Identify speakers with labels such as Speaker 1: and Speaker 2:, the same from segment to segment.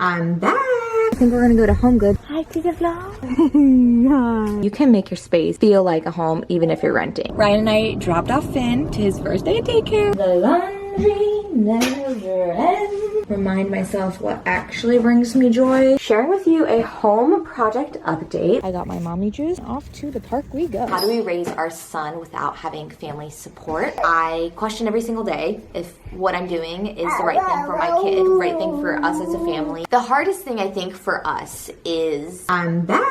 Speaker 1: I'm back. I think we're gonna go to HomeGoods. Hi to the vlog. You can make your space feel like a home even if you're renting. Ryan and I dropped off Finn to his first day at daycare. The laundry never ends. Remind myself what actually brings me joy. Sharing with you a home project update. I got my mommy juice. Off to the park we go. How do we raise our son without having family support? I question every single day if what I'm doing is the right thing for my kid, right thing for us as a family. The hardest thing I think for us is I'm back.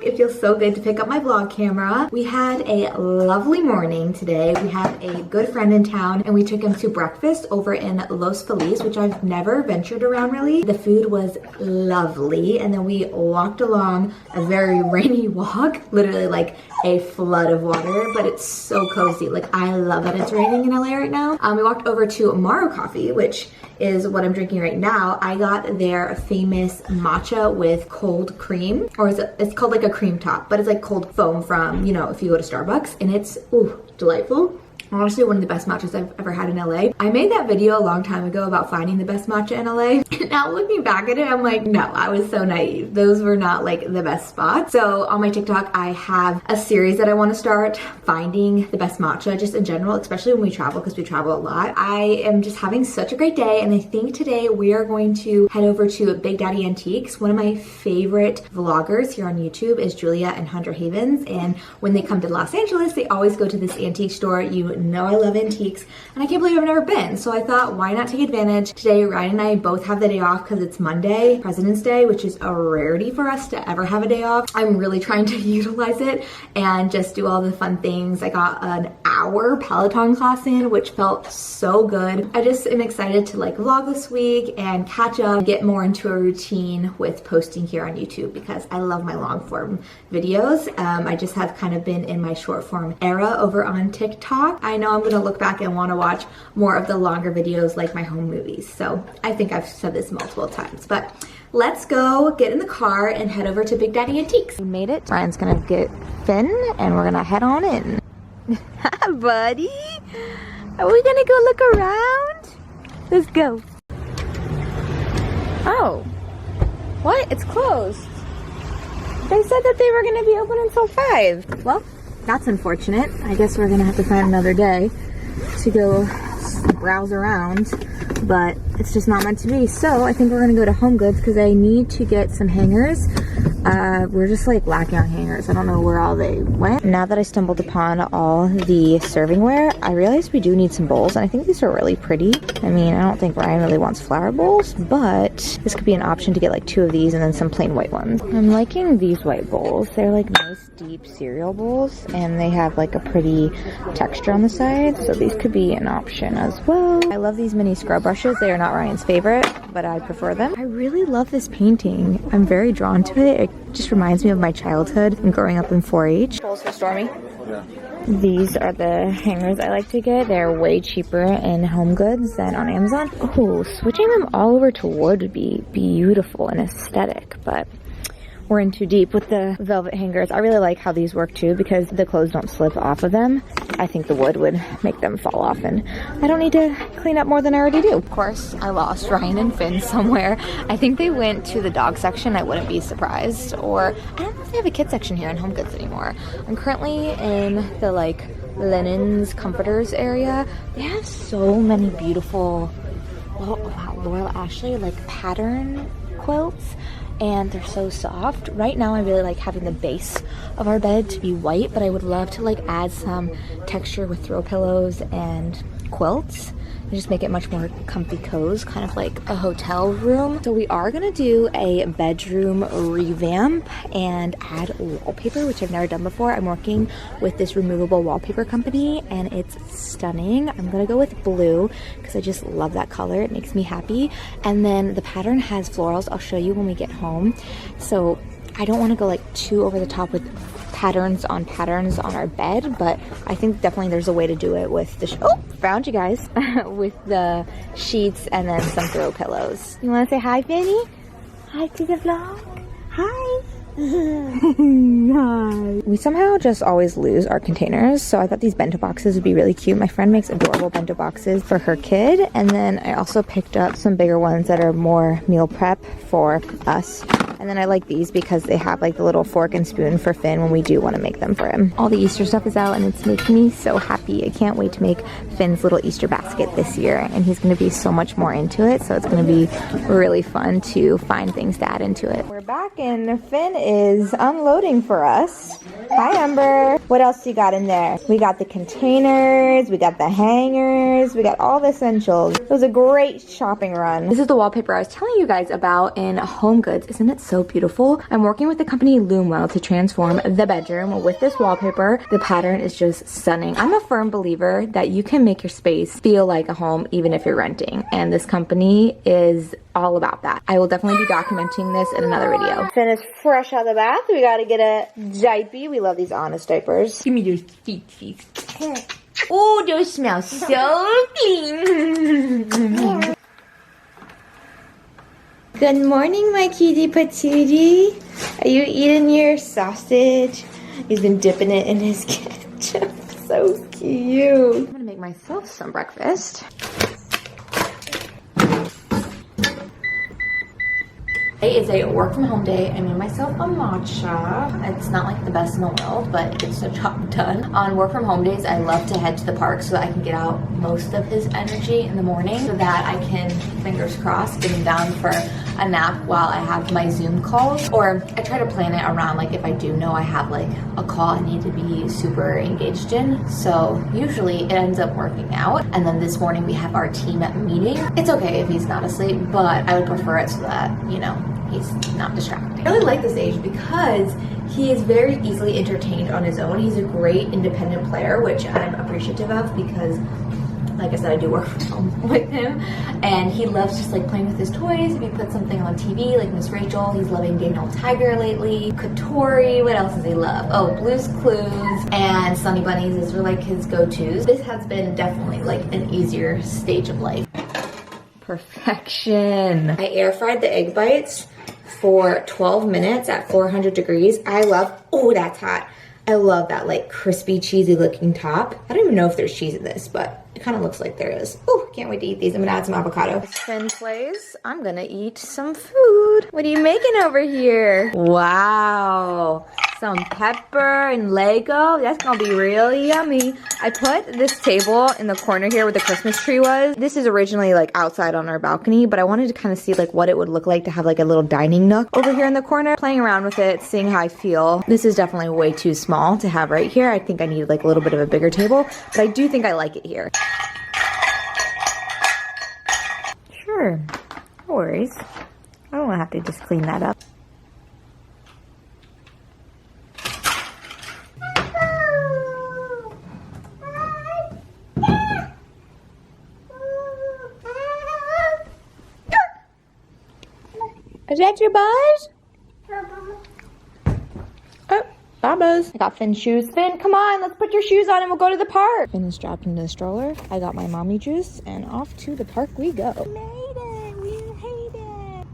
Speaker 1: It feels so good to pick up my vlog camera. We had a lovely morning today. We have a good friend in town and we took him to breakfast over in Los Feliz, which I've never ventured around really. The food was lovely and then we walked along a very rainy walk, literally like a flood of water, but it's so cozy. Like I love that it's raining in LA right now. We walked over to Mower coffee, which is what I'm drinking right now. I got their famous matcha with cold cream, or it's called like a cream top, but it's like cold foam from, you know, if you go to Starbucks, and it's delightful. Honestly, one of the best matchas I've ever had in LA. I made that video a long time ago about finding the best matcha in LA. And now looking back at it, I'm like, no, I was so naive. Those were not like the best spots. So on my TikTok, I have a series that I want to start finding the best matcha just in general, especially when we travel, because we travel a lot. I am just having such a great day. And I think today we are going to head over to Big Daddy Antiques. One of my favorite vloggers here on YouTube is Julia and Hunter Havens. And when they come to Los Angeles, they always go to this antique store. You know I love antiques and I can't believe I've never been. So I thought, why not take advantage? Today, Ryan and I both have the day off because it's Monday, President's Day, which is a rarity for us to ever have a day off. I'm really trying to utilize it and just do all the fun things. I got an hour Peloton class in, which felt so good. I just am excited to like vlog this week and catch up, get more into a routine with posting here on YouTube because I love my long form videos. I just have kind of been in my short form era over on TikTok. I know I'm gonna look back and wanna watch more of the longer videos like my home movies. So I think I've said this multiple times, but let's go get in the car and head over to Big Daddy Antiques. We made it. Ryan's gonna get Finn and we're gonna head on in. Hi, buddy. Are we gonna go look around? Let's go. Oh, what? It's closed. They said that they were gonna be open until 5. Well, that's unfortunate. I guess we're gonna have to find another day to go browse around, but it's just not meant to be. So I think we're gonna go to HomeGoods because I need to get some hangers. We're just like lacking on hangers. I don't know where all they went. Now that I stumbled upon all the servingware, I realized we do need some bowls, and I think these are really pretty. I mean, I don't think Ryan really wants flower bowls, but this could be an option to get like 2 of these and then some plain white ones. I'm liking these white bowls. They're like nice deep cereal bowls and they have like a pretty texture on the side, so these could be an option as well. I love these mini scrub brushes. They are not Ryan's favorite, but I prefer them. I really love this painting. I'm very drawn to it. It just reminds me of my childhood and growing up in 4-H. Bowls for Stormy. Yeah. These are the hangers I like to get. They're way cheaper in HomeGoods than on Amazon. Oh, switching them all over to wood would be beautiful and aesthetic, but we're in too deep with the velvet hangers. I really like how these work too because the clothes don't slip off of them. I think the wood would make them fall off and I don't need to clean up more than I already do. Of course, I lost Ryan and Finn somewhere. I think they went to the dog section. I wouldn't be surprised. Or I don't know if they have a kid section here in HomeGoods anymore. I'm currently in the like linens, comforters area. They have so many beautiful, Laurel Ashley like pattern quilts. And they're so soft. Right now I really like having the base of our bed to be white, but I would love to like add some texture with throw pillows and quilts and just make it much more comfy cozy, kind of like a hotel room. So we are gonna do a bedroom revamp and add wallpaper, which I've never done before. I'm working with this removable wallpaper company and it's stunning. I'm gonna go with blue because I just love that color. It makes me happy. And then the pattern has florals. I'll show you when we get home. So I don't want to go like too over the top with patterns on our bed, but I think definitely there's a way to do it with the found you guys with the sheets and then some throw pillows. You want to say hi, Finny? Hi to the vlog. Hi. Hi. We somehow just always lose our containers, so I thought these bento boxes would be really cute. My friend makes adorable bento boxes for her kid, and then I also picked up some bigger ones that are more meal prep for us. And then I like these because they have like the little fork and spoon for Finn when we do want to make them for him. All the Easter stuff is out and it's making me so happy. I can't wait to make Finn's little Easter basket this year, and he's going to be so much more into it, so it's going to be really fun to find things to add into it. We're back and Finn is unloading for us. Hi, Ember. What else you got in there? We got the containers, we got the hangers, we got all the essentials. It was a great shopping run. This is the wallpaper I was telling you guys about in HomeGoods. Isn't it so beautiful? I'm working with the company Loomwell to transform the bedroom with this wallpaper. The pattern is just stunning. I'm a firm believer that you can make your space feel like a home even if you're renting, and this company is all about that. I will definitely be documenting this in another video. Finn is fresh out of the bath. We gotta get a diaper. We love these Honest diapers. Give me those feet. Oh, those smell so clean. Good morning, my cutie patootie. Are you eating your sausage? He's been dipping it in his ketchup. So cute. I'm gonna make myself some breakfast. Today is a work from home day. I made myself a matcha. It's not like the best in the world, but it gets the job done. On work from home days, I love to head to the park so that I can get out most of his energy in the morning so that I can, fingers crossed, get him down for a nap while I have my Zoom calls. Or I try to plan it around like if I do know I have like a call I need to be super engaged in. So usually it ends up working out. And then this morning we have our team meeting. It's okay if he's not asleep, but I would prefer it so that, you know, he's not distracted. I really like this age because he is very easily entertained on his own. He's a great independent player, which I'm appreciative of because, like I said, I do work from home with him, and he loves just like playing with his toys. If he puts something on TV, like Miss Rachel, he's loving Daniel Tiger lately. Katori, what else does he love? Oh, Blue's Clues and Sunny Bunnies is like his go-tos. This has been definitely like an easier stage of life. Perfection. I air fried the egg bites for 12 minutes at 400 degrees. I love, oh, that's hot. I love that like crispy, cheesy looking top. I don't even know if there's cheese in this, but it kind of looks like there is. Oh, can't wait to eat these. I'm gonna add some avocado. Finn plays. I'm gonna eat some food. What are you making over here? Wow. Some pepper and Lego. That's gonna be really yummy. I put this table in the corner here where the Christmas tree was. This is originally like outside on our balcony, but I wanted to kind of see like what it would look like to have like a little dining nook over here in the corner. Playing around with it, seeing how I feel. This is definitely way too small to have right here. I think I need like a little bit of a bigger table, but I do think I like it here. Sure, no worries. I don't want to have to just clean that up. Is that your buzz? Oh, bye buzz. I got Finn's shoes. Finn, come on, let's put your shoes on and we'll go to the park. Finn is strapped into the stroller. I got my mommy juice and off to the park we go. We made it, we hate it.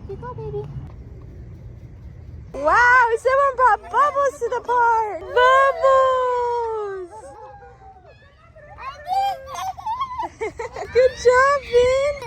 Speaker 1: You go, baby. Wow, someone brought bubbles to the park. Bubbles. Good job, Finn.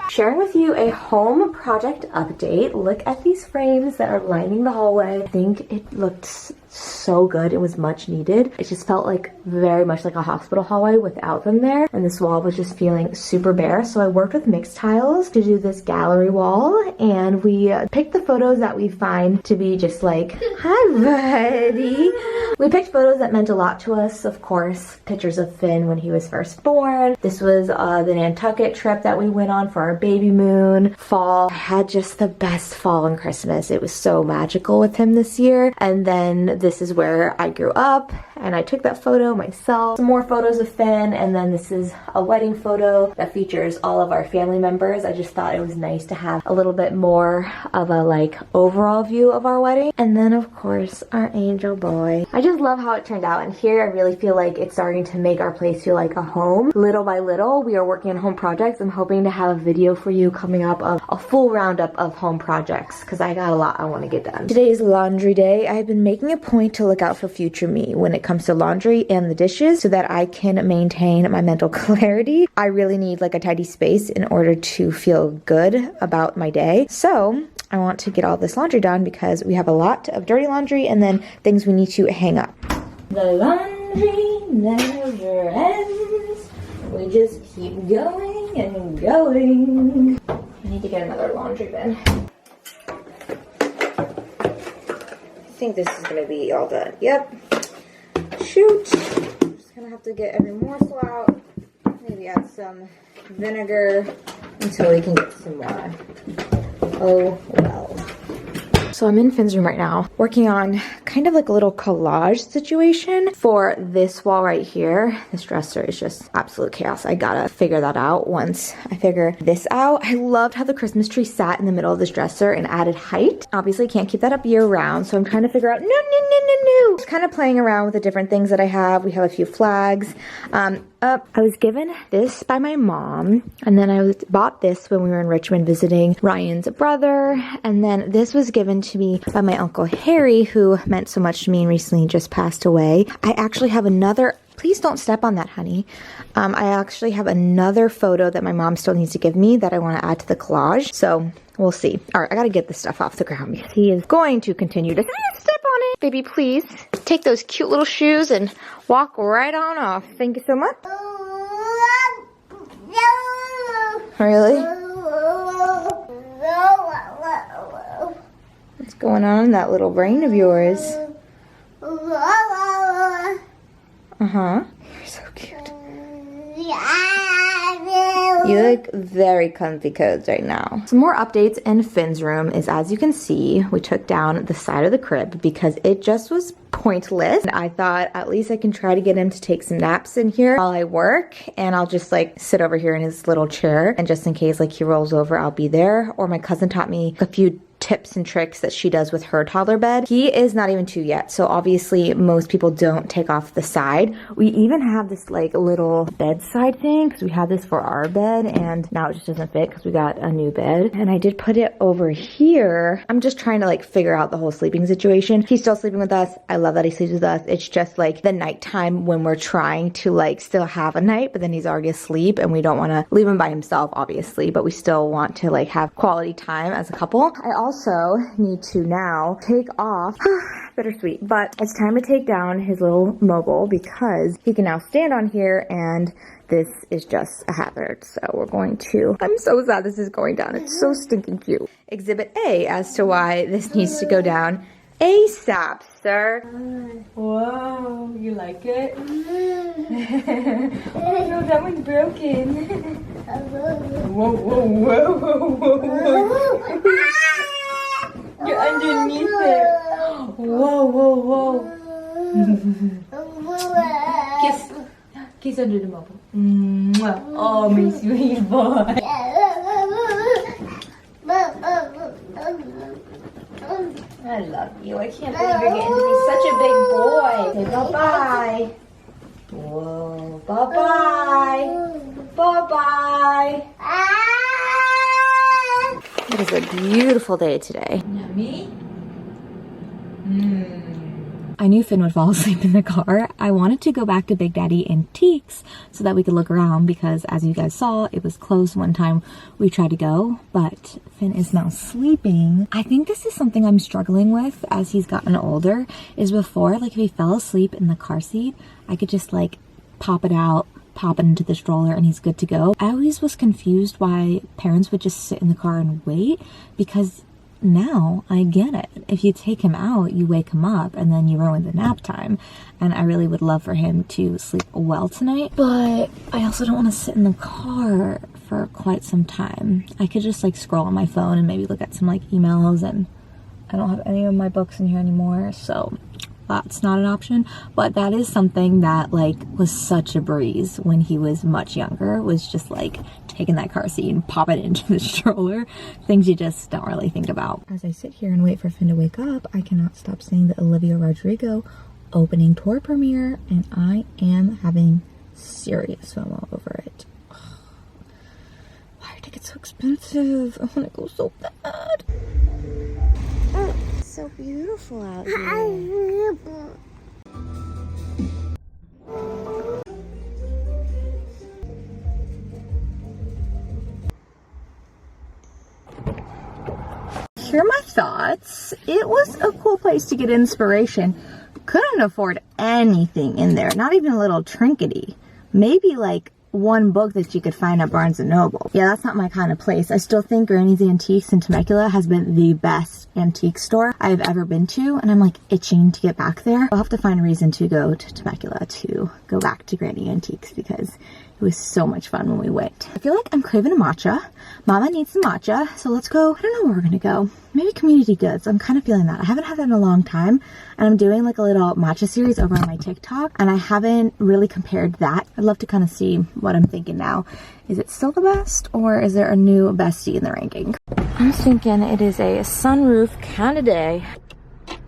Speaker 1: Sharing with you a home project update. Look at these frames that are lining the hallway. I think it looked so good. It was much needed. It just felt like very much like a hospital hallway without them there, and this wall was just feeling super bare. So I worked with mixed tiles to do this gallery wall, and we picked the photos that we find to be just like, hi buddy. We picked photos that meant a lot to us. Of course, pictures of Finn when he was first born. This was the Nantucket trip that we went on for our baby moon. Fall. I had just the best fall and Christmas. It was so magical with him this year. And then this is where I grew up and I took that photo myself. Some more photos of Finn, and then this is a wedding photo that features all of our family members. I just thought it was nice to have a little bit more of a like overall view of our wedding. And then of course our angel boy. I just love how it turned out, and here I really feel like it's starting to make our place feel like a home. Little by little, we are working on home projects. I'm hoping to have a video for you coming up of a full roundup of home projects because I got a lot I want to get done. Today is laundry day. I've been making a point to look out for future me when it comes to laundry and the dishes so that I can maintain my mental clarity. I really need like a tidy space in order to feel good about my day. So I want to get all this laundry done because we have a lot of dirty laundry and then things we need to hang up. The laundry never ends. We just keep going and going. I need to get another laundry bin. I think this is gonna be all done. Yep. Shoot. I'm just gonna have to get every morsel out. Maybe add some vinegar until we can get some more. Oh well. So I'm in Finn's room right now, working on kind of like a little collage situation for this wall right here. This dresser is just absolute chaos. I gotta figure that out once I figure this out. I loved how the Christmas tree sat in the middle of this dresser and added height. Obviously can't keep that up year round, so I'm trying to figure out, no. Just kind of playing around with the different things that I have. We have a few flags. I was given this by my mom, and then I bought this when we were in Richmond visiting Ryan's brother, and then this was given to me by my Uncle Harry, who meant so much to me and recently just passed away. I actually have another, please don't step on that, honey. I actually have another photo that my mom still needs to give me that I want to add to the collage, so we'll see. All right, I gotta get this stuff off the ground because he is going to continue to step on it. Baby, please take those cute little shoes and walk right on off. Thank you so much. Really? What's going on in that little brain of yours? Uh-huh. You're so cute. You look very comfy codes right now. Some more updates in Finn's room is, as you can see, we took down the side of the crib because it just was pointless. I thought at least I can try to get him to take some naps in here while I work, and I'll just like sit over here in his little chair, and just in case like he rolls over, I'll be there. Or my cousin taught me a few tips and tricks that she does with her toddler bed. He is not even 2 yet, so obviously most people don't take off the side. We even have this like little bedside thing because we had this for our bed, and now it just doesn't fit because we got a new bed. And I did put it over here. I'm just trying to like figure out the whole sleeping situation. He's still sleeping with us. I love that he sleeps with us. It's just like the nighttime when we're trying to like still have a night, but then he's already asleep and we don't want to leave him by himself, obviously, but we still want to like have quality time as a couple. I also need to now take off, bittersweet, but it's time to take down his little mobile because he can now stand on here and this is just a hazard. So we're going to, I'm so sad this is going down. It's so stinking cute. Exhibit A as to why this needs to go down ASAP, sir. Whoa, you like it? No, that one's broken. Whoa, whoa, whoa, whoa, whoa, whoa. You're underneath it. Whoa, whoa, whoa. Kiss. Kiss under the mobile. Oh, my sweet boy. I love you. I can't believe you're getting to be such a big boy. Say bye-bye. Whoa. Bye-bye. Bye-bye. It is a beautiful day today. Yummy? I knew Finn would fall asleep in the car. I wanted to go back to Big Daddy Antiques so that we could look around because, as you guys saw, it was closed one time we tried to go, but Finn is now sleeping. I think this is something I'm struggling with as he's gotten older, is before, like if he fell asleep in the car seat, I could just like pop it out, pop it into the stroller, and he's good to go. I always was confused why parents would just sit in the car and wait, because now I get it. If you take him out, you wake him up and then you ruin the nap time. And I really would love for him to sleep well tonight, but I also don't want to sit in the car for quite some time. I could just like scroll on my phone and maybe look at some like emails, and I don't have any of my books in here anymore, so that's not an option. But that is something that like was such a breeze when he was much younger, was just like taking that car seat and pop it into the stroller. Things you just don't really think about. As I sit here and wait for Finn to wake up, I cannot stop seeing the Olivia Rodrigo opening tour premiere, and I am having serious FOMO over it. Why are tickets so expensive? I want to go so bad. It's so beautiful out here. Here are my thoughts. It was a cool place to get inspiration. Couldn't afford anything in there, not even a little trinkety. Maybe like one book that you could find at Barnes & Noble. Yeah, that's not my kind of place. I still think Granny's Antiques in Temecula has been the best antique store I've ever been to, and I'm like itching to get back there. I'll have to find a reason to go to Temecula to go back to Granny Antiques because it was so much fun when we went. I feel like I'm craving a matcha. Mama needs some matcha, so let's go. I don't know where we're gonna go. Maybe Community Goods. I'm kind of feeling that. I haven't had that in a long time, and I'm doing like a little matcha series over on my TikTok, and I haven't really compared that. I'd love to kind of see what I'm thinking now. Is it still the best, or is there a new bestie in the ranking? I'm thinking it is a sunroof kind of day.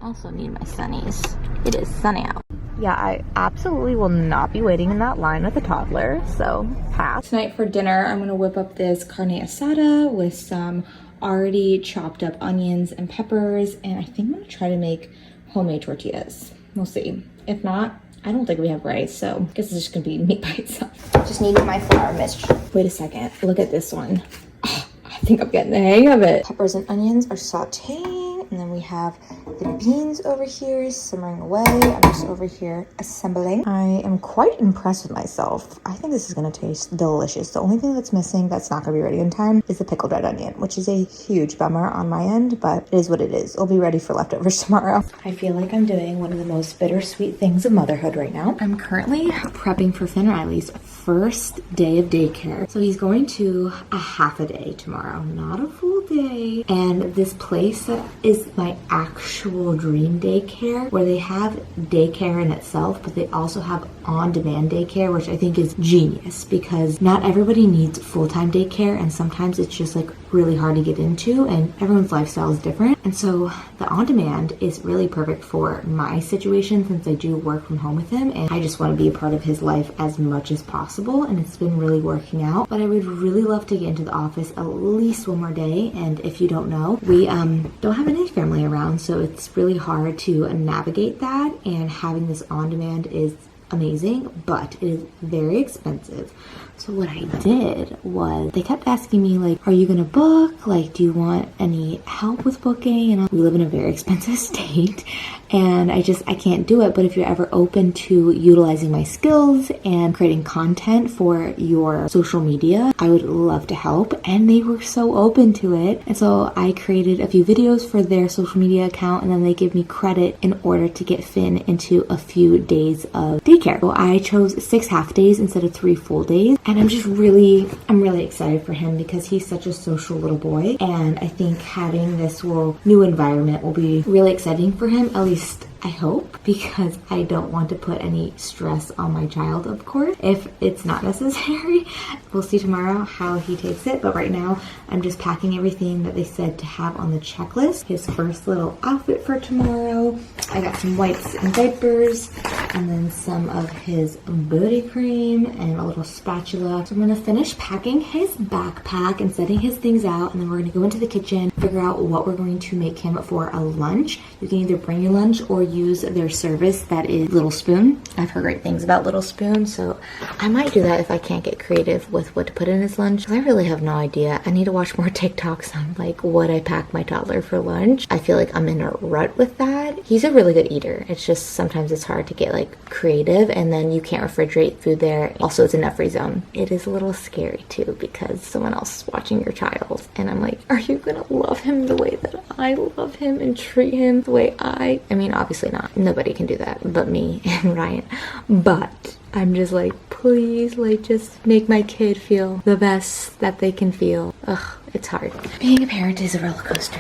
Speaker 1: Also need my sunnies. It is sunny out. Yeah, I absolutely will not be waiting in that line with a toddler, so pass. Tonight for dinner, I'm gonna whip up this carne asada with some already chopped up onions and peppers, and I think I'm gonna try to make homemade tortillas. We'll see. If not, I don't think we have rice, so I guess it's just gonna be meat by itself. Just needed my flour mixture. Wait a second, look at this one. Oh, I think I'm getting the hang of it. Peppers and onions are sauteing, and then we have the beans over here simmering away. I'm just over here assembling. I am quite impressed with myself. I think this is gonna taste delicious. The only thing that's missing that's not gonna be ready in time is the pickled red onion, which is a huge bummer on my end, but it is what it is. It'll be ready for leftovers tomorrow. I feel like I'm doing one of the most bittersweet things of motherhood right now. I'm currently prepping for Finn Riley's first day of daycare. So he's going to a half a day tomorrow, not a full day. And this place that is my actual dream daycare, where they have daycare in itself, but they also have on-demand daycare, which I think is genius because not everybody needs full-time daycare, and sometimes it's just like really hard to get into, and everyone's lifestyle is different. And so the on-demand is really perfect for my situation since I do work from home with him, and I just want to be a part of his life as much as possible, and it's been really working out. But I would really love to get into the office at least one more day, and if you don't know, we don't have any family around, so it's really hard to navigate that, and having this on-demand is amazing, but it is very expensive. So what I did was they kept asking me like, are you gonna book? Like, do you want any help with booking? And we live in a very expensive state, and I can't do it. But if you're ever open to utilizing my skills and creating content for your social media, I would love to help. And they were so open to it. And so I created a few videos for their social media account, and then they give me credit in order to get Finn into a few days of daycare. So I chose 6 half days instead of 3 full days. And I'm really excited for him because he's such a social little boy. And I think having this new environment will be really exciting for him, at least I hope, because I don't want to put any stress on my child, of course, if it's not necessary. We'll see tomorrow how he takes it, but right now I'm just packing everything that they said to have on the checklist. His first little outfit for tomorrow. I got some wipes and diapers, and then some of his booty cream and a little spatula. So I'm gonna finish packing his backpack and setting his things out, and then we're gonna go into the kitchen, figure out what we're going to make him for a lunch. You can either bring your lunch or use their service that is Little Spoon. I've heard great things about Little Spoon, so I might do that if I can't get creative with what to put in his lunch. I really have no idea. I need to watch more TikToks on like what I pack my toddler for lunch. I feel like I'm in a rut with that. He's a really good eater. It's just sometimes it's hard to get like creative, and then you can't refrigerate food there. Also, it's a nut free zone. It is a little scary too because someone else is watching your child, and I'm like, are you gonna love him the way that I love him and treat him the way I mean, obviously not. Nobody can do that but me and Ryan. But I'm just like, please, like, just make my kid feel the best that they can feel. Ugh, It's hard. Being a parent is a roller coaster,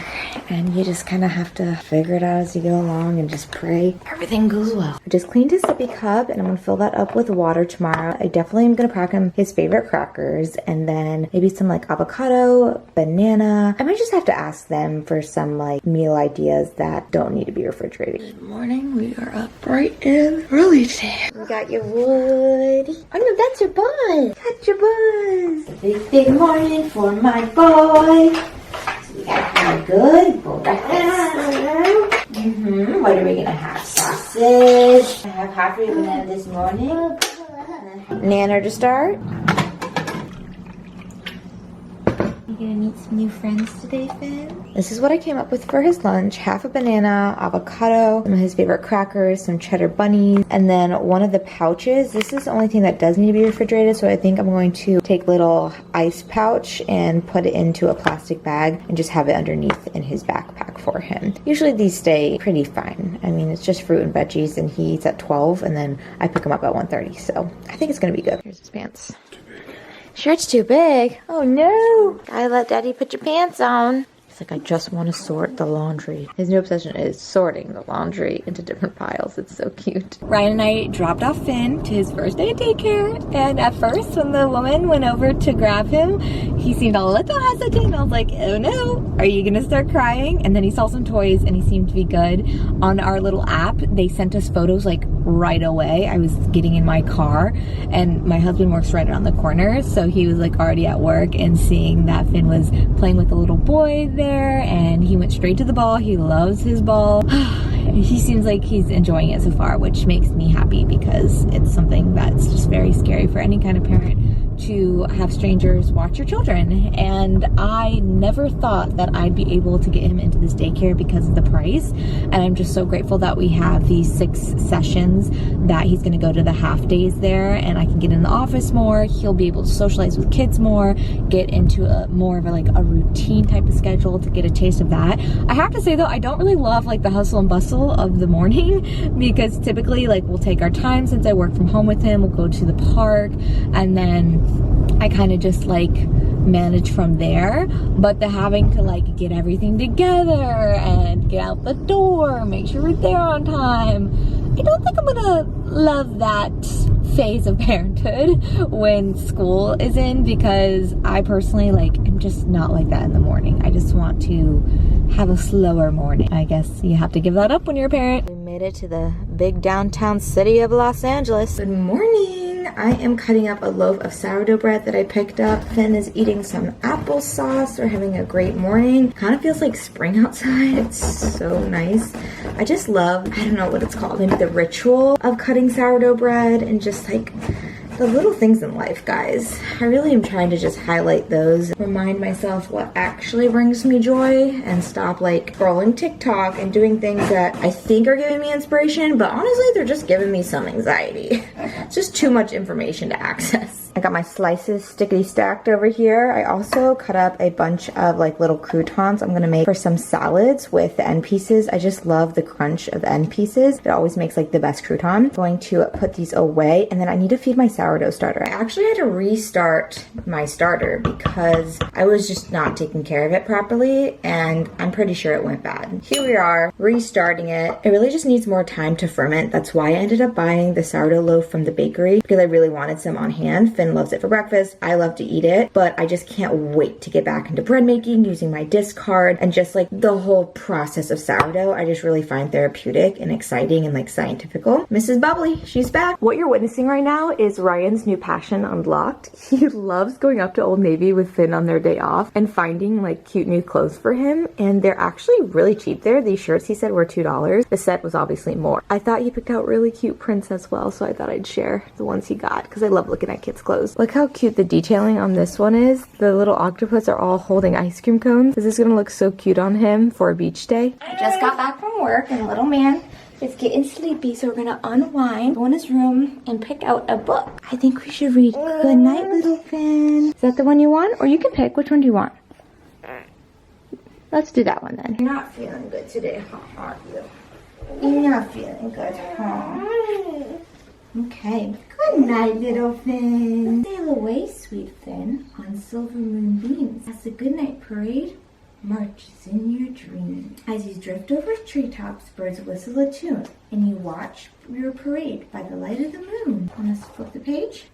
Speaker 1: and you just kind of have to figure it out as you go along and just pray everything goes well. I just cleaned his sippy cup, and I'm gonna fill that up with water tomorrow. I definitely am gonna pack him his favorite crackers, and then maybe some like avocado, banana. I might just have to ask them for some like meal ideas that don't need to be refrigerated. Good morning. We are up bright and early today. We got your wood. Oh no, that's your buzz. That's your buzz. Big, big morning for my boy. So we gotta have a good breakfast. What are we gonna have? Sausage. I have half a banana this morning. Nanner to start. You gonna meet some new friends today, Finn? This is what I came up with for his lunch. Half a banana, avocado, some of his favorite crackers, some cheddar bunnies, and then one of the pouches. This is the only thing that does need to be refrigerated, so I think I'm going to take little ice pouch and put it into a plastic bag and just have it underneath in his backpack for him. Usually these stay pretty fine. I mean, it's just fruit and veggies, and he eats at 12, and then I pick him up at 1:30, so I think it's gonna be good. Here's his pants. Shirt's too big. Oh no. Gotta let daddy put your pants on. He's like, I just want to sort the laundry. His new obsession is sorting the laundry into different piles. It's so cute. Ryan and I dropped off Finn to his first day at daycare. And at first, when the woman went over to grab him, he seemed a little hesitant. I was like, oh no, are you gonna start crying? And then he saw some toys and he seemed to be good. On our little app, they sent us photos like right away. I was getting in my car and my husband works right around the corner. So he was like already at work and seeing that Finn was playing with a little boy there. And he went straight to the ball. He loves his ball. He seems like he's enjoying it so far, which makes me happy because it's something that's just very scary for any kind of parent to have strangers watch your children. And I never thought that I'd be able to get him into this daycare because of the price. And I'm just so grateful that we have these 6 sessions that he's going to go to the half days there, and I can get in the office more. He'll be able to socialize with kids more, get into a more of a routine type of schedule to get a taste of that. I have to say though, I don't really love like the hustle and bustle of the morning because typically like we'll take our time. Since I work from home with him, we'll go to the park and then I kind of just like manage from there. But the having to like get everything together and get out the door, make sure we're there on time, I don't think I'm gonna love that phase of parenthood when school is in, because I personally am just not like that in the morning. I just want to have a slower morning. I guess you have to give that up when you're a parent. We made it to the big downtown city of Los Angeles. Good morning. I am cutting up a loaf of sourdough bread that I picked up. Finn is eating some applesauce. We're having a great morning. Kind of feels like spring outside. It's so nice. I just love, I don't know what it's called, maybe the ritual of cutting sourdough bread and just like the little things in life, guys. I really am trying to just highlight those, remind myself what actually brings me joy, and stop like scrolling TikTok and doing things that I think are giving me inspiration, but honestly, they're just giving me some anxiety. It's just too much information to access. I got my slices stickity stacked over here. I also cut up a bunch of like little croutons I'm gonna make for some salads with the end pieces. I just love the crunch of the end pieces. It always makes like the best crouton. I'm going to put these away, and then I need to feed my sourdough starter. I actually had to restart my starter because I was just not taking care of it properly, and I'm pretty sure it went bad. Here we are, restarting it. It really just needs more time to ferment. That's why I ended up buying the sourdough loaf from the bakery, because I really wanted some on hand. Finn loves it for breakfast. I love to eat it, but I just can't wait to get back into bread making, using my disc card, and just like the whole process of sourdough. I just really find therapeutic and exciting and like scientifical. Mrs. Bubbly, she's back. What you're witnessing right now is Ryan's new passion unlocked. He loves going up to Old Navy with Finn on their day off and finding like cute new clothes for him, and they're actually really cheap there. These shirts he said were $2. The set was obviously more. I thought he picked out really cute prints as well, so I thought I'd share the ones he got because I love looking at kids' clothes. Look how cute the detailing on this one is. The little octopus are all holding ice cream cones. This is gonna look so cute on him for a beach day. I just got back from work and little man is getting sleepy, so we're gonna unwind, go in his room, and pick out a book. I think we should read Good Night, Little Finn. Is that the one you want? Or you can pick. Which one do you want? Let's do that one then. You're not feeling good today, huh, aren't you? You're not feeling good, huh? Okay. Good night, little Finn. Sail away, sweet Finn, on silver moonbeams, as the goodnight parade marches in your dreams. As you drift over treetops, birds whistle a tune, and you watch your parade by the light of the moon. Want to flip the page?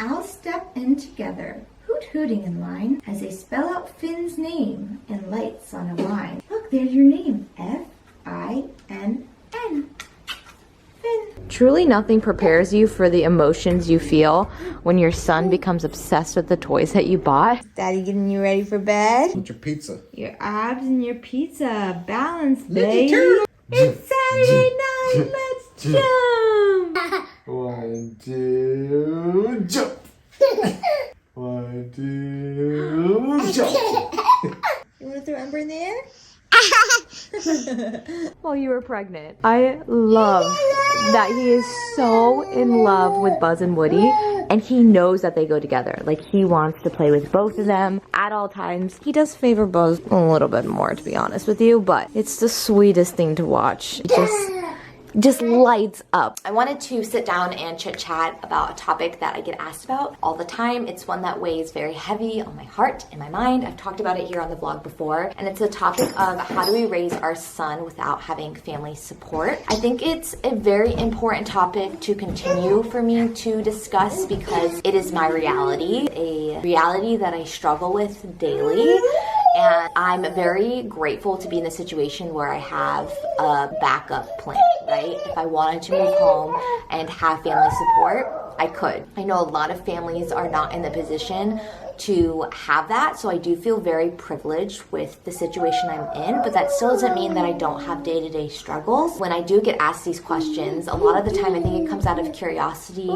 Speaker 1: I'll step in together, hoot-hooting in line, as they spell out Finn's name in lights on a line. Look, there's your name, F-I-N-N. Finn. Truly nothing prepares you for the emotions you feel when your son becomes obsessed with the toys that you bought. Daddy getting you ready for bed?
Speaker 2: With your pizza.
Speaker 1: Your abs and your pizza. Balance, baby. It's Saturday night. Let's jump.
Speaker 2: 1, 2, jump. 1, 2, jump.
Speaker 1: You want to throw Ember in the air? While you were pregnant. I love that he is so in love with Buzz and Woody, and he knows that they go together. Like, he wants to play with both of them at all times. He does favor Buzz a little bit more, to be honest with you, but it's the sweetest thing to watch. It just lights up. I wanted to sit down and chit chat about a topic that I get asked about all the time. It's one that weighs very heavy on my heart and my mind. I've talked about it here on the vlog before, and it's a topic of how do we raise our son without having family support. I think it's a very important topic to continue for me to discuss because it is my reality, a reality that I struggle with daily. And I'm very grateful to be in a situation where I have a backup plan, right? If I wanted to move home and have family support, I could. I know a lot of families are not in the position to have that, so I do feel very privileged with the situation I'm in, but that still doesn't mean that I don't have day-to-day struggles. When I do get asked these questions, a lot of the time I think it comes out of curiosity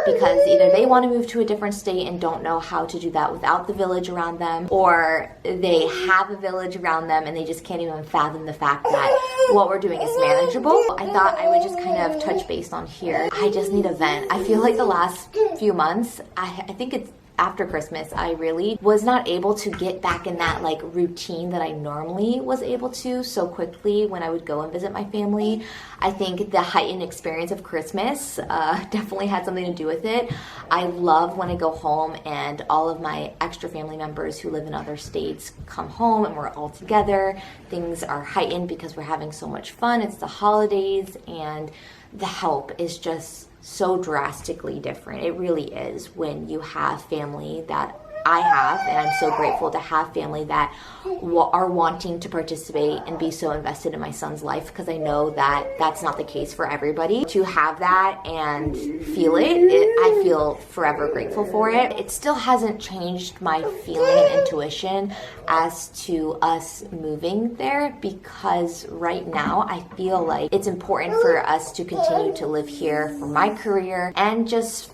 Speaker 1: because either they want to move to a different state and don't know how to do that without the village around them, or they have a village around them and they just can't even fathom the fact that what we're doing is manageable. I thought I would just kind of touch base on here. I just need a vent. I feel like the last few months, I think it's after Christmas, I really was not able to get back in that like routine that I normally was able to so quickly when I would go and visit my family. I think the heightened experience of Christmas definitely had something to do with it. I love when I go home and all of my extra family members who live in other states come home and we're all together. Things are heightened because we're having so much fun. It's the holidays and the help is just so drastically different. It really is when you have family that I have, and I'm so grateful to have family that are wanting to participate and be so invested in my son's life, because I know that that's not the case for everybody. To have that and feel I feel forever grateful for it. It still hasn't changed my feeling and intuition as to us moving there, because right now I feel like it's important for us to continue to live here for my career and just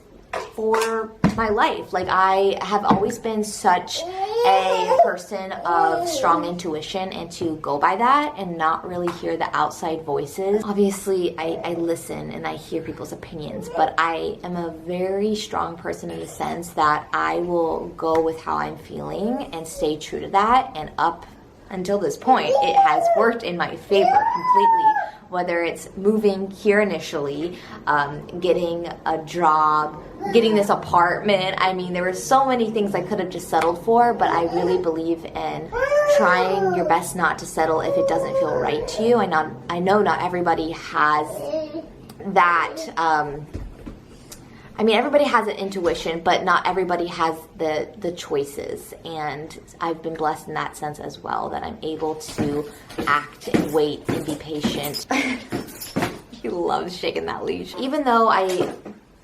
Speaker 1: for my life. Like, I have always been such a person of strong intuition, and to go by that and not really hear the outside voices. Obviously, I listen and I hear people's opinions, but I am a very strong person in the sense that I will go with how I'm feeling and stay true to that. And up until this point, it has worked in my favor completely. Whether it's moving here initially, getting a job, getting this apartment. I mean, there were so many things I could have just settled for, but I really believe in trying your best not to settle if it doesn't feel right to you. I know not everybody has that. I mean, everybody has an intuition, but not everybody has the choices. And I've been blessed in that sense as well, that I'm able to act and wait and be patient. He loves shaking that leash. Even though I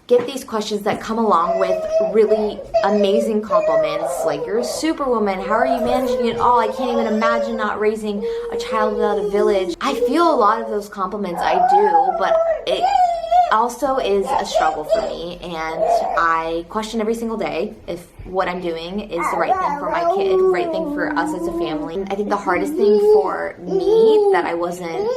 Speaker 1: get these questions that come along with really amazing compliments, like, you're a superwoman, how are you managing it all? I can't even imagine not raising a child without a village. I feel a lot of those compliments, I do, but it also is a struggle for me, and I question every single day if what I'm doing is the right thing for my kid, right thing for us as a family. I think the hardest thing for me that I wasn't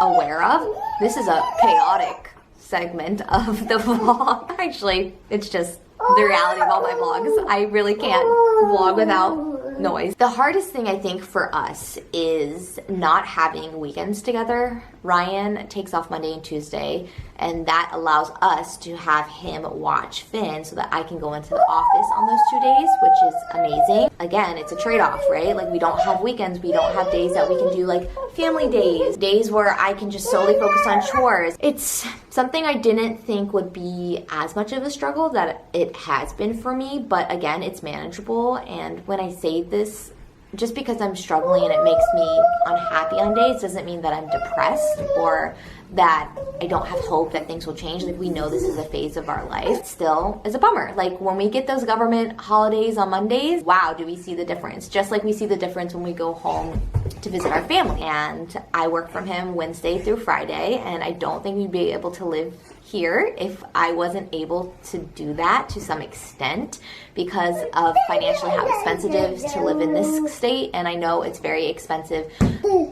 Speaker 1: aware of, this is a chaotic segment of the vlog. Actually, it's just the reality of all my vlogs. I really can't vlog without noise. The hardest thing I think for us is not having weekends together. Ryan takes off Monday and Tuesday, and that allows us to have him watch Finn so that I can go into the office on those 2 days, which is amazing. Again, it's a trade-off, right? Like, we don't have weekends, we don't have days that we can do like family days where I can just solely focus on chores. It's something I didn't think would be as much of a struggle that it has been for me, but again, it's manageable. And when I say this, just because I'm struggling and it makes me unhappy on days doesn't mean that I'm depressed or that I don't have hope that things will change. Like, we know this is a phase of our life. It still is a bummer. Like, when we get those government holidays on Mondays, wow, do we see the difference. Just like we see the difference when we go home to visit our family. And I work from him Wednesday through Friday, and I don't think we'd be able to live here if I wasn't able to do that to some extent because of financially how expensive it is to live in this state. And I know it's very expensive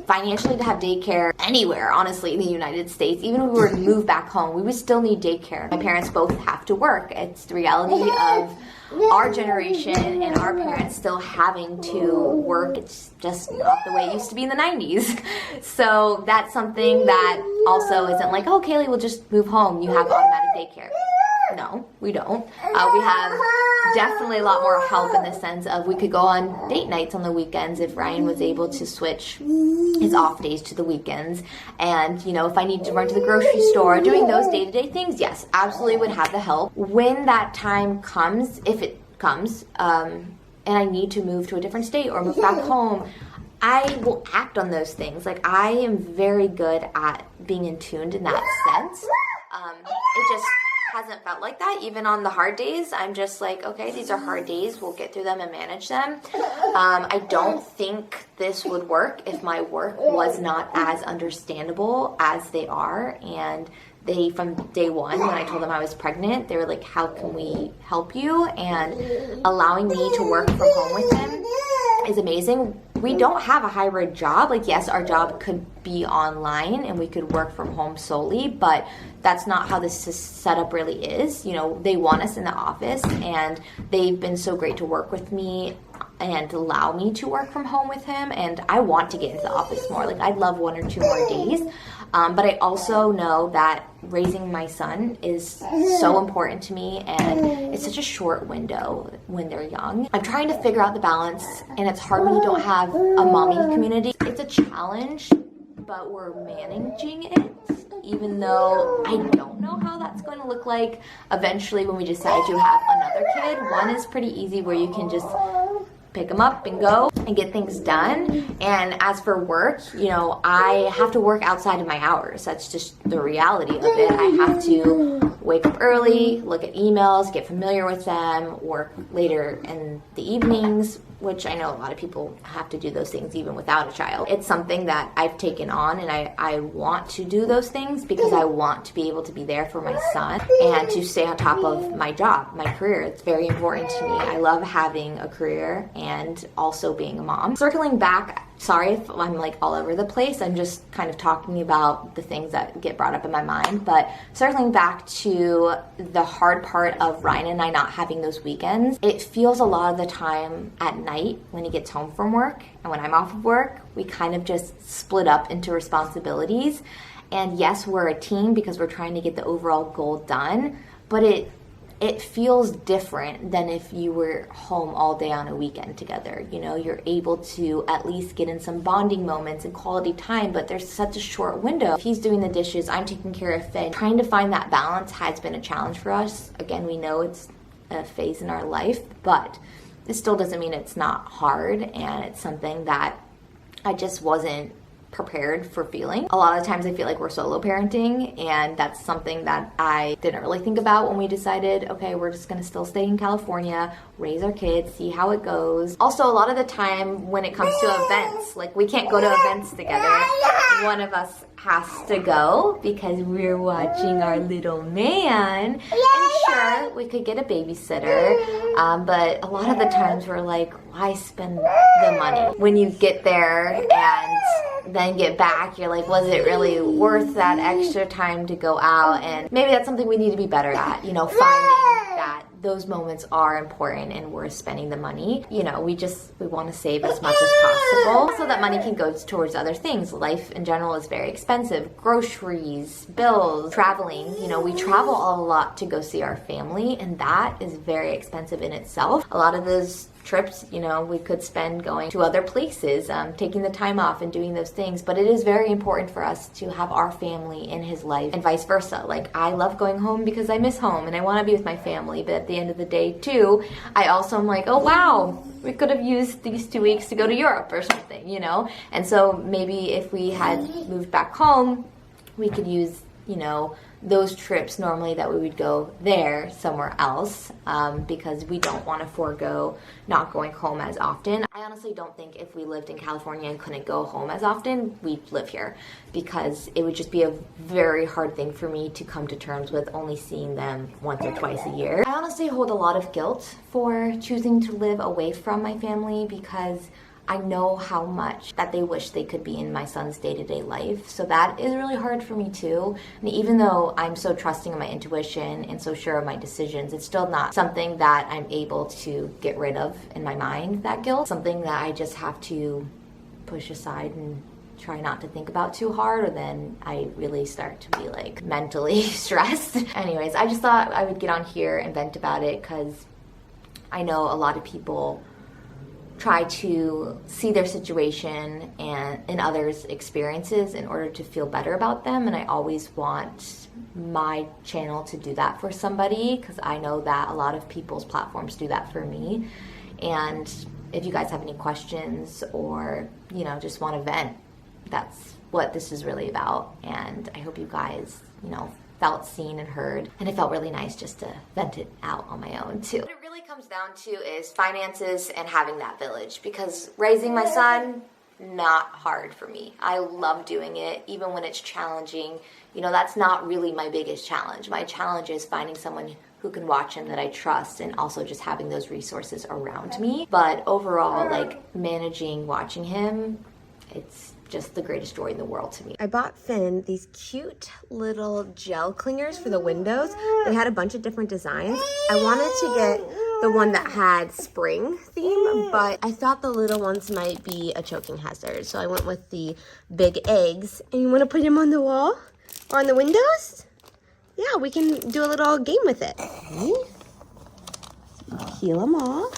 Speaker 1: financially to have daycare anywhere, honestly, in the United States. Even if we were to move back home, we would still need daycare. My parents both have to work. It's the reality of our generation and our parents still having to work. It's just not the way it used to be in the 90s. So that's something that also isn't like, oh, Kaylee will just move home. You have automatic daycare. No, we don't. We have definitely a lot more help in the sense of we could go on date nights on the weekends if Ryan was able to switch his off days to the weekends. And, you know, if I need to run to the grocery store, doing those day-to-day things, yes, absolutely would have the help. When that time comes, if it comes, and I need to move to a different state or move back home, I will act on those things. Like, I am very good at being in tune in that sense. It just hasn't felt like that. Even on the hard days, I'm just like, okay, these are hard days. We'll get through them and manage them. I don't think this would work if my work was not as understandable as they are. And they, from day one, when I told them I was pregnant, they were like, how can we help you? And allowing me to work from home with them is amazing. We don't have a hybrid job. Like, yes, our job could be online and we could work from home solely, but that's not how this setup really is. You know, they want us in the office, and they've been so great to work with me and allow me to work from home with him. And I want to get into the office more. Like, I'd love 1 or 2 more days. But I also know that raising my son is so important to me, and it's such a short window when they're young. I'm trying to figure out the balance, and it's hard when you don't have a mommy community. It's a challenge, but we're managing it, even though I don't know how that's going to look like eventually when we decide to have another kid. One is pretty easy where you can just pick them up and go and get things done. And as for work, you know, I have to work outside of my hours. That's just the reality of it. I have to wake up early, look at emails, get familiar with them, work later in the evenings, which I know a lot of people have to do those things even without a child. It's something that I've taken on, and I want to do those things because I want to be able to be there for my son and to stay on top of my job, my career. It's very important to me. I love having a career and also being a mom. Circling back, sorry if I'm like all over the place. I'm just kind of talking about the things that get brought up in my mind. But circling back to the hard part of Ryan and I not having those weekends, it feels a lot of the time at night when he gets home from work and when I'm off of work, we kind of just split up into responsibilities. And yes, we're a team because we're trying to get the overall goal done, but it feels different than if you were home all day on a weekend together. You know, you're able to at least get in some bonding moments and quality time, but there's such a short window. If he's doing the dishes, I'm taking care of Finn. Trying to find that balance has been a challenge for us. Again, we know it's a phase in our life, but it still doesn't mean it's not hard, and it's something that I just wasn't prepared for feeling. A lot of times I feel like we're solo parenting, and that's something that I didn't really think about when we decided, okay, we're just gonna still stay in California, raise our kids, see how it goes. Also, a lot of the time when it comes to events, like we can't go to events together. One of us has to go because we're watching our little man. And sure, we could get a babysitter, but a lot of the times we're like, why spend the money? When you get there and then get back, you're like, was it really worth that extra time to go out? And maybe that's something we need to be better at, you know, finding that those moments are important and worth spending the money. You know, we want to save as much as possible so that money can go towards other things. Life in general is very expensive. Groceries, bills, traveling. You know, we travel a lot to go see our family, and that is very expensive in itself. A lot of those trips, you know, we could spend going to other places, taking the time off and doing those things, but it is very important for us to have our family in his life and vice versa. Like, I love going home because I miss home and I want to be with my family, but at the end of the day too, I also am like, oh wow, we could have used these 2 weeks to go to Europe or something, you know? And so maybe if we had moved back home, we could use, you know, those trips normally that we would go there somewhere else, because we don't want to forego not going home as often. I honestly don't think if we lived in California and couldn't go home as often, we'd live here, because it would just be a very hard thing for me to come to terms with only seeing them once or twice a year. I honestly hold a lot of guilt for choosing to live away from my family, because I know how much that they wish they could be in my son's day-to-day life. So that is really hard for me too. And even though I'm so trusting of my intuition and so sure of my decisions, it's still not something that I'm able to get rid of in my mind, that guilt. Something that I just have to push aside and try not to think about too hard, or then I really start to be like mentally stressed. Anyways, I just thought I would get on here and vent about it, because I know a lot of people try to see their situation and in others' experiences in order to feel better about them, and I always want my channel to do that for somebody, because I know that a lot of people's platforms do that for me. And if you guys have any questions or, you know, just want to vent, that's what this is really about. And I hope you guys, you know, felt seen and heard, and it felt really nice just to vent it out on my own too. What it really comes down to is finances and having that village, because raising my son, not hard for me. I love doing it, even when it's challenging. You know, that's not really my biggest challenge. My challenge is finding someone who can watch him that I trust, and also just having those resources around me. But overall, like, managing watching him, it's just the greatest joy in the world to me. I bought Finn these cute little gel clingers for the windows. They had a bunch of different designs. I wanted to get the one that had spring theme, but I thought the little ones might be a choking hazard. So I went with the big eggs. And you want to put them on the wall or on the windows? Yeah, we can do a little game with it. Okay. Peel them off.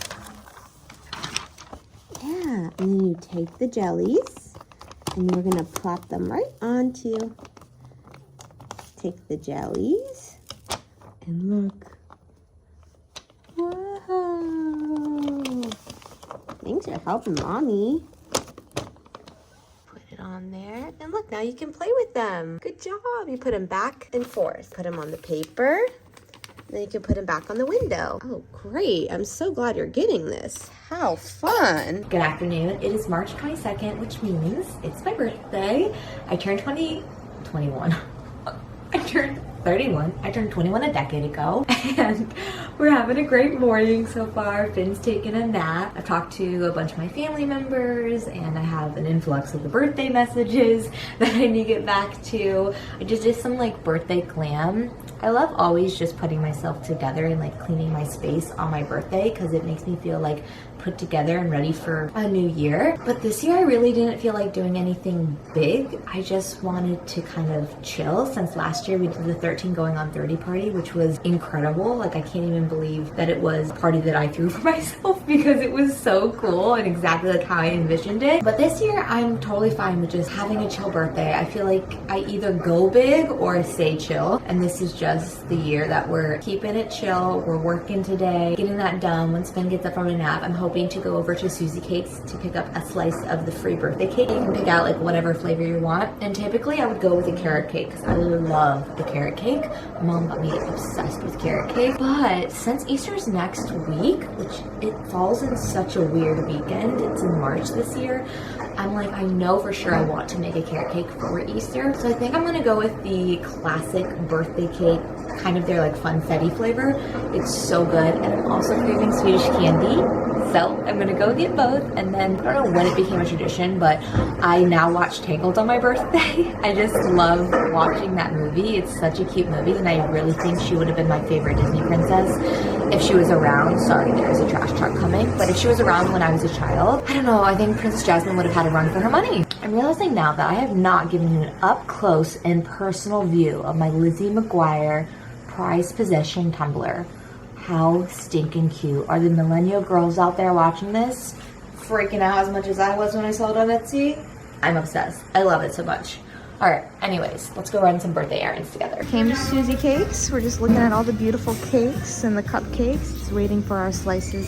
Speaker 1: Yeah, and then you take the jellies, and we're gonna plop them right onto. Take the jellies, and look. Whoa! Thanks for helping Mommy. Put it on there, and look, now you can play with them. Good job. You put them back and forth. Put them on the paper. Then you can put them back on the window. Oh, great. I'm so glad you're getting this. How fun. Good afternoon. It is March 22nd, which means it's my birthday. I turned 21. I turned 31. I turned 21 a decade ago. And we're having a great morning so far. Finn's taking a nap. I've talked to a bunch of my family members, and I have an influx of the birthday messages that I need to get back to. I just did some like birthday glam. I love always just putting myself together and like cleaning my space on my birthday, because it makes me feel like put together and ready for a new year. But this year I really didn't feel like doing anything big. I just wanted to kind of chill, since last year we did the 13 going on 30 party, which was incredible. Like, I can't even believe that it was a party that I threw for myself, because it was so cool and exactly like how I envisioned it. But this year I'm totally fine with just having a chill birthday. I feel like I either go big or stay chill, and this is just the year that we're keeping it chill. We're working today, getting that done. When Finn gets up from a nap, I'm hoping to go over to Susie Cakes to pick up a slice of the free birthday cake. You can pick out like whatever flavor you want, and typically I would go with a carrot cake, because I love the carrot cake. Mom got me obsessed with carrot cake. But since Easter's next week, which it falls in such a weird weekend, it's in March this year, I'm like, I know for sure I want to make a carrot cake for Easter. So I think I'm gonna go with the classic birthday cake kind of their like funfetti flavor. It's so good. And I'm also craving Swedish Candy. So I'm gonna go get both, and then I don't know when it became a tradition, but I now watch Tangled on my birthday. I just love watching that movie. It's such a cute movie, and I really think she would have been my favorite Disney princess if she was around. Sorry, there's a trash truck coming. But if she was around when I was a child, I don't know, I think Princess Jasmine would have had a run for her money. I'm realizing now that I have not given you an up close and personal view of my Lizzie McGuire prized possession tumbler. How stinking cute. Are the millennial girls out there watching this freaking out as much as I was when I saw it on Etsy? I'm obsessed. I love it so much. All right, anyways, let's go run some birthday errands together. Came to Susie Cakes. We're just looking at all the beautiful cakes and the cupcakes. Just waiting for our slices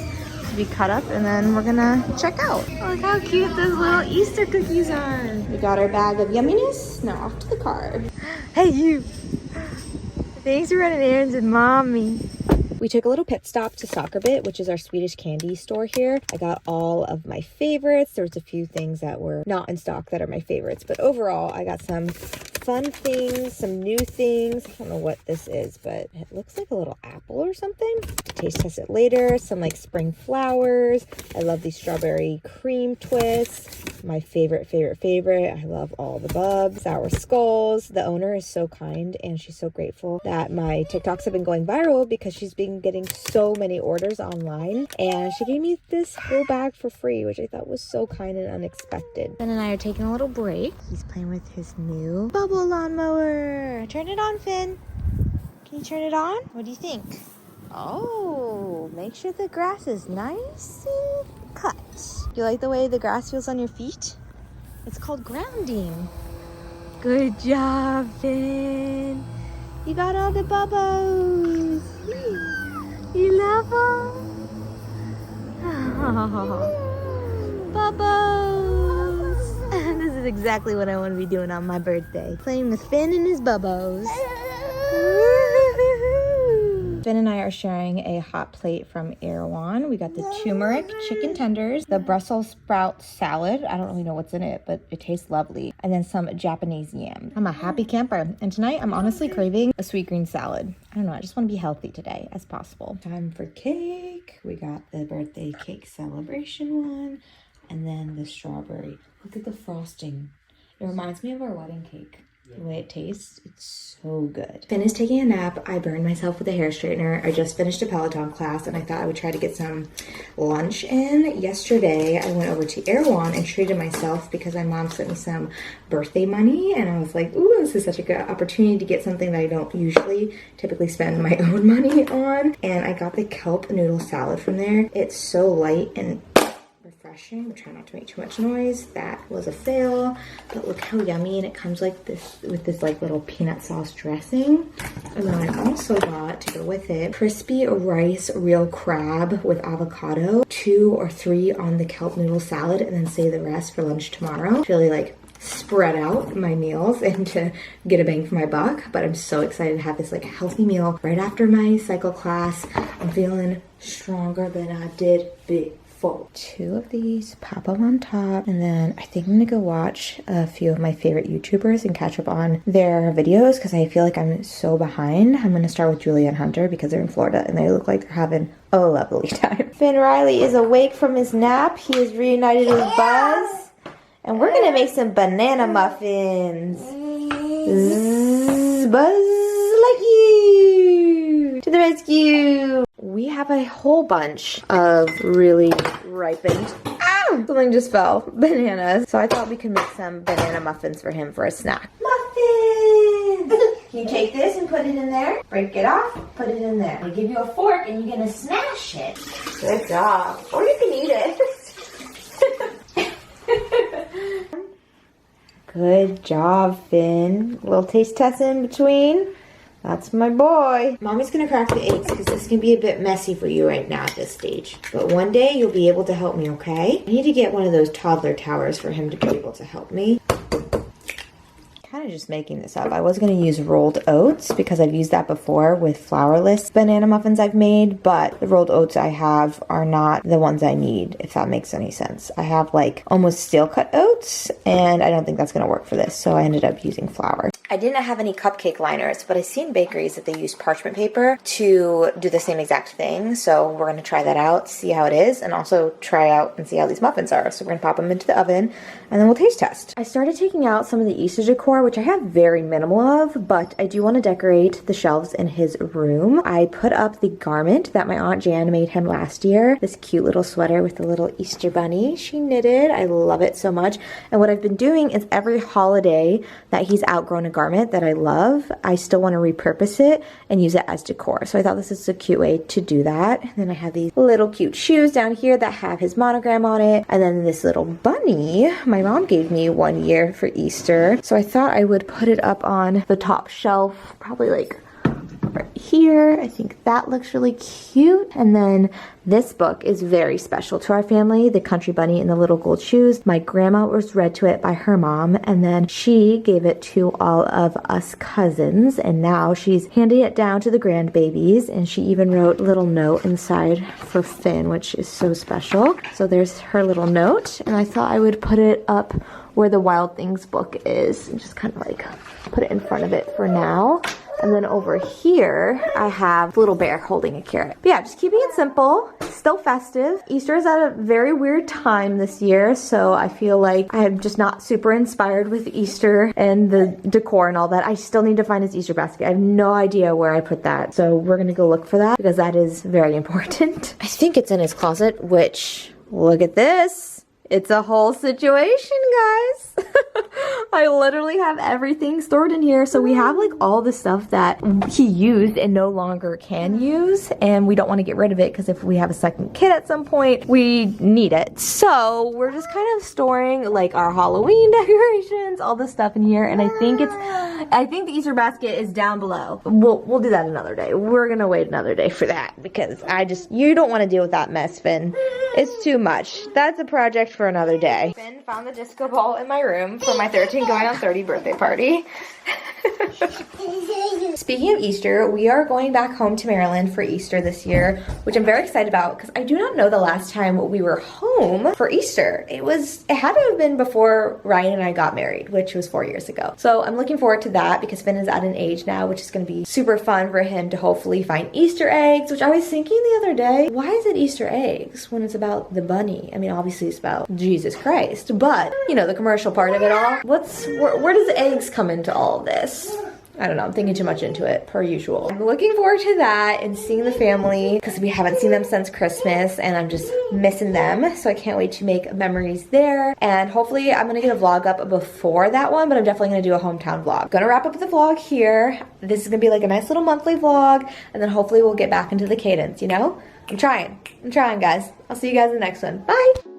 Speaker 1: to be cut up, and then we're gonna check out. Look how cute those little Easter cookies are. We got our bag of yumminess. Now off to the car. Hey, you. Thanks for running errands with Mommy. We took a little pit stop to Soccer Bit, which is our Swedish Candy store here. I got all of my favorites. There's a few things that were not in stock that are my favorites, but overall I got some fun things, some new things. I don't know what this is, but it looks like a little apple or something. To taste test it later. Some like spring flowers. I love these strawberry cream twists. My favorite. I love all the bubs. Sour skulls. The owner is so kind, and she's so grateful that my TikToks have been going viral because she's been getting so many orders online, and she gave me this whole bag for free, which I thought was so kind and unexpected. Ben and I are taking a little break. He's playing with his new bubble lawnmower. Turn it on, Finn. Can you turn it on? What do you think? Oh, make sure the grass is nice and cut. Do you like the way the grass feels on your feet? It's called grounding. Good job, Finn. You got all the bubbles. You love them? Oh, bubbles. This is exactly what I want to be doing on my birthday. Playing with Finn and his bubbles. Finn and I are sharing a hot plate from Erewhon. We got the turmeric chicken tenders, the Brussels sprout salad. I don't really know what's in it, but it tastes lovely. And then some Japanese yam. I'm a happy camper. And tonight I'm honestly craving a sweet green salad. I don't know, I just want to be healthy today as possible. Time for cake. We got the birthday cake celebration one. And then the strawberry. Look at the frosting. It reminds me of our wedding cake. The way it tastes, it's so good. Finn is taking a nap. I burned myself with a hair straightener. I just finished a Peloton class, and I thought I would try to get some lunch in. Yesterday, I went over to Erewhon and treated myself because my mom sent me some birthday money, and I was like, ooh, this is such a good opportunity to get something that I don't typically spend my own money on. And I got the kelp noodle salad from there. It's so light and refreshing. Try not to make too much noise. That was a fail, but look how yummy, and it comes like this with this like little peanut sauce dressing. And then I also got to go with it crispy rice real crab with avocado, 2 or 3 on the kelp noodle salad, and then save the rest for lunch tomorrow. Really like spread out my meals and to get a bang for my buck. But I'm so excited to have this like healthy meal right after my cycle class. I'm feeling stronger than I did before. 2 of these pop up on top, and then I think I'm gonna go watch a few of my favorite YouTubers and catch up on their videos because I feel like I'm so behind. I'm gonna start with Julia and Hunter because they're in Florida and they look like they're having a lovely time. Finn Riley is awake from his nap. He is reunited with Buzz, and we're gonna make some banana muffins. Zzz, Buzz Lightyear to the rescue. We have a whole bunch of really ripened, something just fell, bananas. So I thought we could make some banana muffins for him for a snack. Muffins! Can you take this and put it in there? Break it off, put it in there. I give you a fork and you're gonna smash it. Good job. Or you can eat it. Good job, Finn. Little taste test in between. That's my boy. Mommy's gonna crack the eggs because this can be a bit messy for you right now at this stage. But one day you'll be able to help me, okay? I need to get one of those toddler towers for him to be able to help me. Kind of just making this up. I was going to use rolled oats because I've used that before with flourless banana muffins I've made, but the rolled oats I have are not the ones I need, if that makes any sense. I have like almost steel cut oats, and I don't think that's going to work for this, so I ended up using flour. I didn't have any cupcake liners, but I've seen bakeries that they use parchment paper to do the same exact thing, so we're going to try that out, see how it is, and also try out and see how these muffins are. So we're going to pop them into the oven, and then we'll taste test. I started taking out some of the Easter decor, which I have very minimal of, but I do want to decorate the shelves in his room. I put up the garment that my Aunt Jan made him last year, this cute little sweater with the little Easter bunny she knitted. I love it so much, and what I've been doing is every holiday that he's outgrown a garment that I love, I still want to repurpose it and use it as decor. So I thought this is a cute way to do that. And then I have these little cute shoes down here that have his monogram on it. And then this little bunny my mom gave me one year for Easter. So I thought I would put it up on the top shelf, probably like right here. I think that looks really cute. And then this book is very special to our family, The Country Bunny and the Little Gold Shoes. My grandma was read to it by her mom, and then she gave it to all of us cousins, and now she's handing it down to the grandbabies, and she even wrote a little note inside for Finn, which is so special. So there's her little note, and I thought I would put it up where the Wild Things book is, and just kind of like put it in front of it for now. And then over here, I have Little Bear holding a carrot. But yeah, just keeping it simple, still festive. Easter is at a very weird time this year, so I feel like I am just not super inspired with Easter and the decor and all that. I still need to find his Easter basket. I have no idea where I put that, so we're gonna go look for that because that is very important. I think it's in his closet, which, look at this. It's a whole situation, guys. I literally have everything stored in here. So we have like all the stuff that he used and no longer can use, and we don't want to get rid of it because if we have a second kid at some point, we need it. So we're just kind of storing like our Halloween decorations, all this stuff in here, and I think the Easter basket is down below. We'll do that another day. We're gonna wait another day for that because you don't want to deal with that mess, Finn. It's too much. That's a project for another day. Finn found the disco ball in my room for my 13 going on 30 birthday party. Speaking of Easter, we are going back home to Maryland for Easter this year, which I'm very excited about because I do not know the last time we were home for Easter. It had to have been before Ryan and I got married, which was 4 years ago. So I'm looking forward to that because Finn is at an age now, which is going to be super fun for him to hopefully find Easter eggs, which I was thinking the other day, why is it Easter eggs when it's about the bunny? I mean, obviously it's about Jesus Christ, but you know, the commercial part of it all. Where does eggs come into all of this? I don't know, I'm thinking too much into it, per usual. I'm looking forward to that and seeing the family because we haven't seen them since Christmas and I'm just missing them. So I can't wait to make memories there. And hopefully I'm gonna get a vlog up before that one, but I'm definitely gonna do a hometown vlog. Gonna wrap up the vlog here. This is gonna be like a nice little monthly vlog, and then hopefully we'll get back into the cadence, you know? I'm trying, guys. I'll see you guys in the next one. Bye!